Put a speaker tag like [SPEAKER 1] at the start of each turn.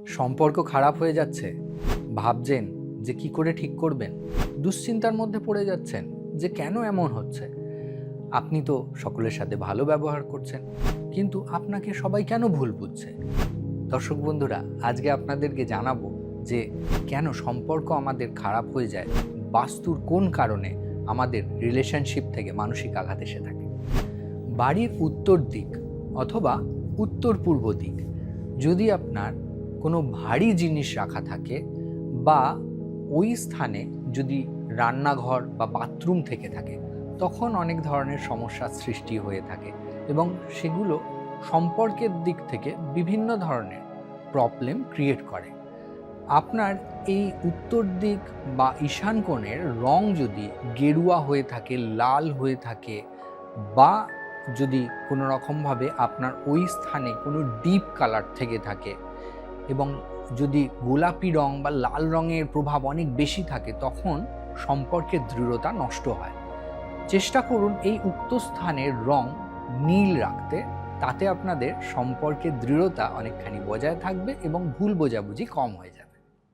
[SPEAKER 1] সম্পর্ক খারাপ হয়ে যাচ্ছে, ভাবছেন যে কি করে ঠিক করবেন, দুশ্চিন্তার মধ্যে পড়ে যাচ্ছেন যে কেন এমন হচ্ছে। আপনি তো সকলের সাথে ভালো ব্যবহার করছেন, কিন্তু আপনাকে সবাই কেন ভুল বুঝছে। দর্শক বন্ধুরা, আজকে আপনাদেরকে জানাবো যে কেন সম্পর্ক আমাদের খারাপ হয়ে যায়, বাস্তুর কোন কারণে আমাদের রিলেশনশিপ থেকে মানসিক আঘাত এসে থাকে। বাড়ির উত্তর দিক অথবা উত্তর পূর্ব দিক যদি আপনার কোনো ভারী জিনিস রাখা থাকে, বা ওই স্থানে যদি রান্নাঘর বা বাথরুম থেকে থাকে, তখন অনেক ধরনের সমস্যার সৃষ্টি হয়ে থাকে এবং সেগুলো সম্পর্কের দিক থেকে বিভিন্ন ধরনের প্রবলেম ক্রিয়েট করে। আপনার এই উত্তর দিক বা ঈশান কোণের রং যদি গেরুয়া হয়ে থাকে, লাল হয়ে থাকে, বা যদি কোনো রকমভাবে আপনার ওই স্থানে কোনো ডিপ কালার থেকে থাকে এবং যদি গোলাপি রং বা লাল রঙের প্রভাব অনেক বেশি থাকে, তখন সম্পর্কের দৃঢ়তা নষ্ট হয়। চেষ্টা করুন এই উক্ত স্থানের রং নীল রাখতে, তাতে আপনাদের সম্পর্কের দৃঢ়তা অনেকখানি বজায় থাকবে এবং ভুল বোঝাবুঝি কম হয়ে যাবে।